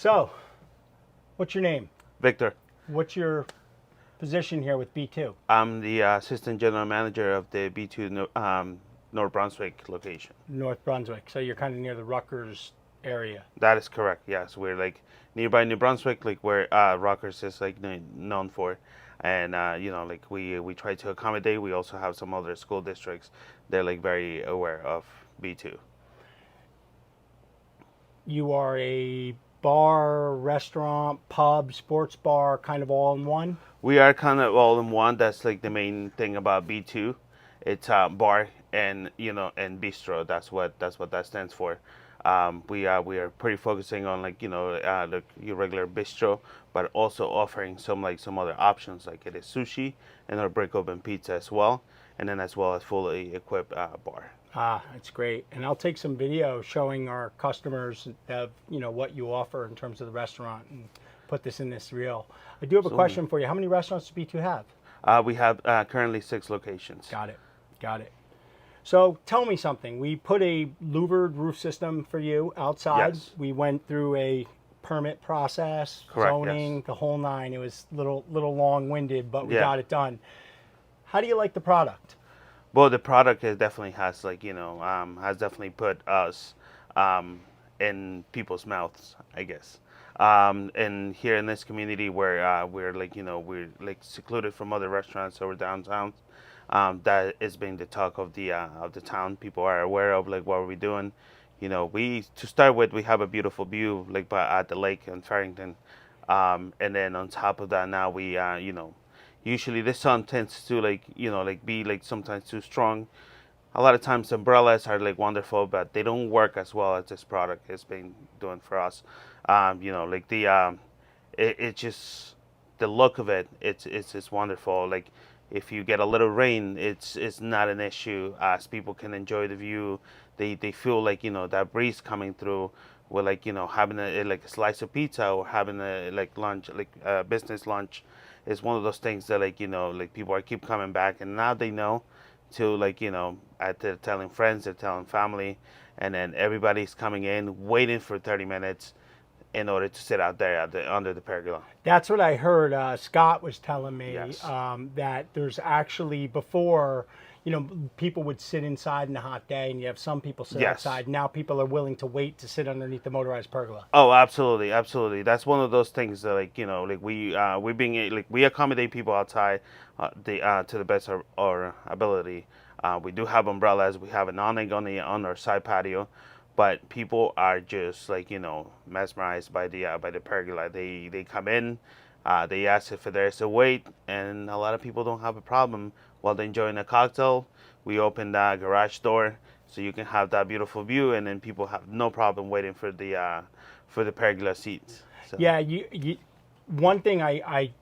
So, what's your name? Victor. What's your position here with B2? I'm the assistant general manager of the B2 North Brunswick location. North Brunswick. So you're kind of near the Rutgers area. That is correct. Yes, we're like nearby New Brunswick, like where Rutgers is like known for, and like we try to accommodate. We also have some other school districts. They're like very aware of B2. You are a bar, restaurant, pub, sports bar, kind of all in one? We are kind of all in one. That's like the main thing about B2. It's bar and and bistro. That's what that stands for. We are pretty focusing on like your regular bistro, but also offering some other options like it is sushi and our brick oven pizza as well, and then as well as fully equipped bar. Ah, that's great. And I'll take some video showing our customers of, what you offer in terms of the restaurant and put this in this reel. I do have a question for you. How many restaurants does B2 have? We have currently 6 locations. Got it. So tell me something. We put a louvered roof system for you outside. Yes. We went through a permit process, Correct, zoning, yes. the whole nine. It was little long-winded, but we Yeah. got it done. How do you like the product? Well, the product is definitely has has definitely put us in people's mouths, I guess. And here in this community where we're we're secluded from other restaurants over downtown, that is being the talk of the town. People are aware of like what we're doing. We to start with we have a beautiful view at the lake in Farrington, and then on top of that now we usually the sun tends to be sometimes too strong. A lot of times umbrellas are wonderful, but they don't work as well as this product has been doing for us. It just the look of it's just wonderful. Like if you get a little rain, it's not an issue as people can enjoy the view. They feel that breeze coming through with having a slice of pizza or having a lunch business lunch is one of those things that people are keep coming back, and now they know to they're telling friends, they're telling family, and then everybody's coming in waiting for 30 minutes in order to sit out there under the pergola. That's what I heard. Scott was telling me Yes. that there's actually before, people would sit inside in a hot day, and you have some people sit Yes. outside. Now people are willing to wait to sit underneath the motorized pergola. Oh, absolutely, absolutely. That's one of those things that we accommodate people outside to the best of our ability. We do have umbrellas. We have an awning on our side patio, but people are just mesmerized by the pergola. They come in, they ask if there's a wait, and a lot of people don't have a problem while they're enjoying a cocktail. We open the garage door so you can have that beautiful view, and then people have no problem waiting for the pergola seats. So. Yeah, one thing I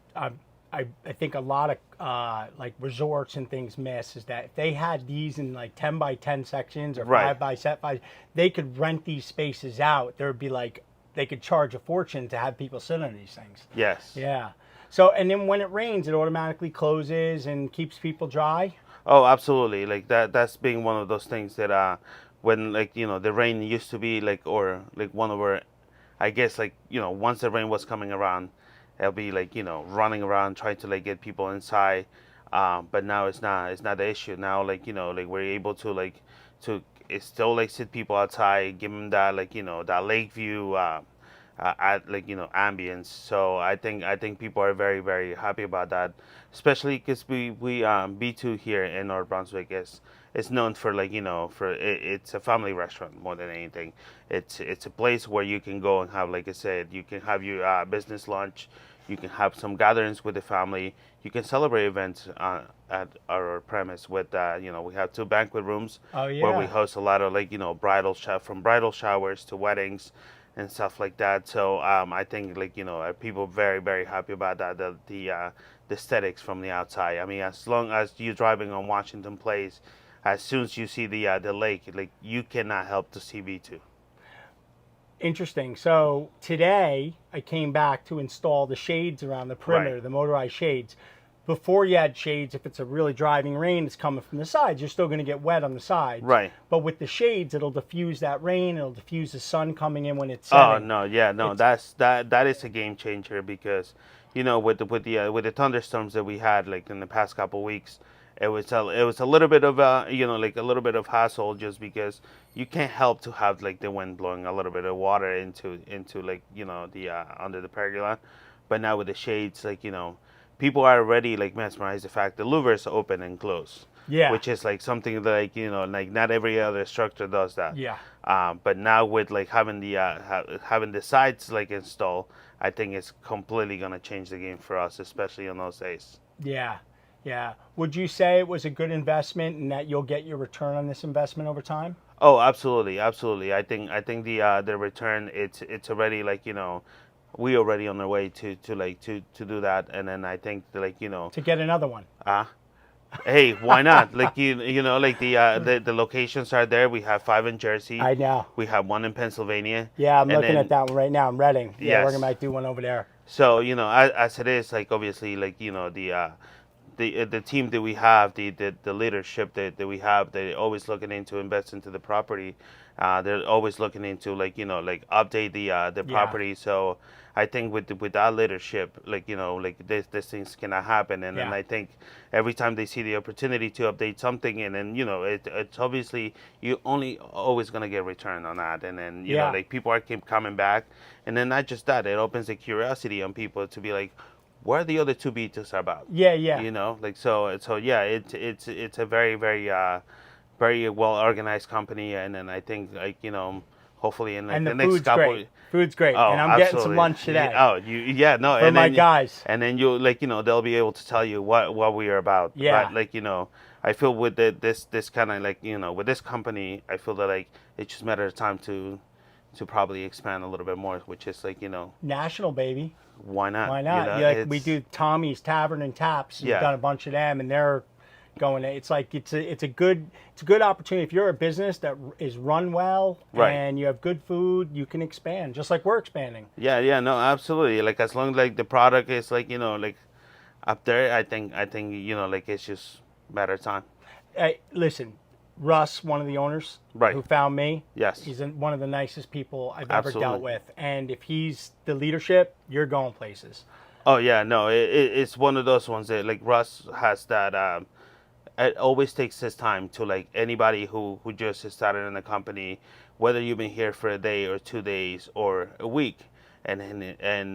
think a lot of resorts and things miss is that if they had these in 10 by 10 sections or Right. 5 by 5, they could rent these spaces out. There would be they could charge a fortune to have people sit on these things. Yes. Yeah. So, and then when it rains, it automatically closes and keeps people dry. Oh, absolutely. That's being one of those things that when the rain used to be one of our, I guess once the rain was coming around, it'll be running around trying to get people inside. But now it's not the issue. Now we're able to it's still sit people outside, give them that that lake view ambience. So I think people are very very happy about that, especially because we B2 here in North Brunswick is known for it's a family restaurant more than anything. It's a place where you can go and have, like I said, you can have your business lunch, you can have some gatherings with the family, you can celebrate events at our premise with we have 2 banquet rooms. Oh, yeah. Where we host a lot of from bridal showers to weddings and stuff like that. So I think people very very happy about that. The aesthetics from the outside. I mean, as long as you're driving on Washington Place, as soon as you see the lake, you cannot help to see B2. Interesting. So today I came back to install the shades around the perimeter, Right. the motorized shades. before you had shades, if it's a really driving rain, it's coming from the sides. You're still going to get wet on the sides. Right. But with the shades, it'll diffuse that rain. It'll diffuse the sun coming in when it's Oh setting. no, yeah, no, that is a game changer because, with the thunderstorms that we had like in the past couple weeks, it was a little bit of like a little bit of hassle just because you can't help to have like the wind blowing a little bit of water into like the under the pergola, but now with the shades, like people are already like mesmerized the fact the louvers open and close. Yeah. Which is like something that like not every other structure does that. Yeah. But now with like having the sides like installed, I think it's completely gonna change the game for us, especially on those days. Yeah. Yeah. Would you say it was a good investment and that you'll get your return on this investment over time? Oh, absolutely, absolutely. I think the return it's already like we already on our way to do that, and then I think that, like To get another one. hey, why not? Like like the locations are there. We have 5 in Jersey. I know. We have 1 in Pennsylvania. Yeah, I'm and looking then- at that one right now. I'm Reading. Yeah, we're Yes. going to do one over there. So as it is, like obviously, like the team that we have, the leadership that we have, they're always looking into invest into the property. They're always looking into like update the property. So I think with that leadership, like like this things cannot happen. And then Yeah. I think every time they see the opportunity to update something, and then it's obviously you only always gonna get return on that. And then Yeah. like people are keep coming back, and then not just that, it opens the curiosity on people to be like, what are the other 2 B2s about? Yeah, yeah. Like so yeah, it's a very very well organized company, and then I think like hopefully in like And the the next food's couple. great. Food's great. Oh, And I'm getting some absolutely. lunch today. Oh, yeah, no, For and my then guys. and then you like they'll be able to tell you what we are about. Yeah. But like I feel with this kind of like with this company, I feel that like it's just a matter of time to probably expand a little bit more, which is like National, baby. why not? Why not? Yeah, like we do Tommy's Tavern and Taps. We've Yeah. done a bunch of them, and they're going. It's like it's a good opportunity. If you're a business that is run well Right. and you have good food, you can expand, just like we're expanding. Yeah, no, absolutely. Like as long as like the product is like like up there, I think like it's just a matter of time. Hey, listen, Russ, one of the owners, Right. who found me. Yes. He's one of the nicest people I've ever dealt Absolutely. with, and if he's the leadership, you're going places. Oh yeah, no, it's one of those ones that like Russ has that. It always takes his time to like anybody who just started in the company, whether you've been here for a day or 2 days or a week,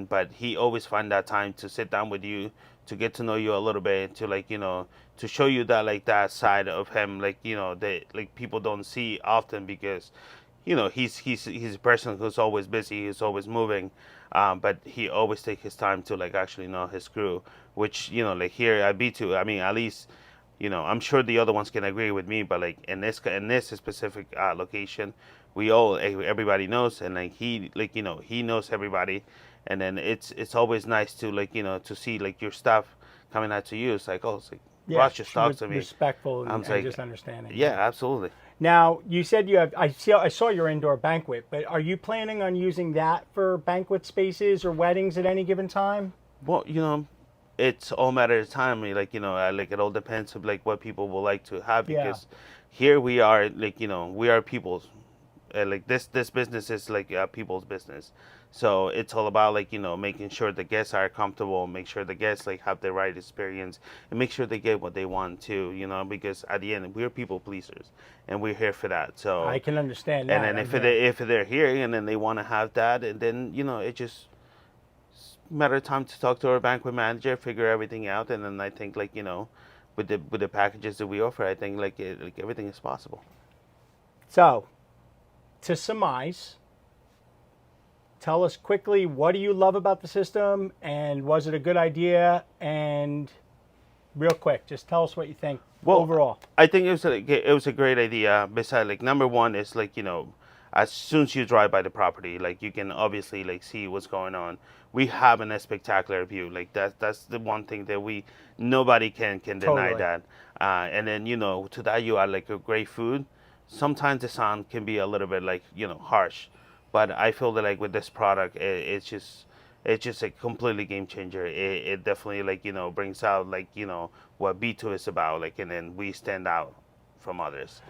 but he always find that time to sit down with you, to get to know you a little bit, to like to show you that like that side of him, like that like people don't see often because he's a person who's always busy, he's always moving, but he always take his time to like actually know his crew, which like here at B2, I mean at least I'm sure the other ones can agree with me, but like in this specific location, everybody knows, and like he knows everybody, and then it's always nice to like to see like your staff coming out to you. It's like, oh, it's like Ross just talks to me. Respectful I'm and like, just understanding. Yeah, absolutely. Now, you said you have, I saw your indoor banquet, but are you planning on using that for banquet spaces or weddings at any given time? Well, it's all matter of time. I mean, like like it all depends of like what people would like to have, Yeah. because here we are like we are people's like this business is like a people's business, so it's all about like making sure the guests are comfortable, make sure the guests like have the right experience, and make sure they get what they want too, because at the end we're people pleasers and we're here for that. So I can understand that. and then if they're here and then they want to have that, and then it just matter of time to talk to our banquet manager, figure everything out, and then I think like with the packages that we offer, I think like everything is possible. So, to surmise, tell us quickly, what do you love about the system, and was it a good idea? And real quick, just tell us what you think overall. I think it was a great idea. Besides, like number one is like as soon as you drive by the property, like you can obviously like see what's going on. We have a spectacular view. Like that's the one thing that nobody can deny Totally. that. And then to that you add like a great food. Sometimes the sound can be a little bit like harsh, but I feel that like with this product, it's just it's just a completely game changer. It definitely like brings out like what B2 is about, like, and then we stand out from others.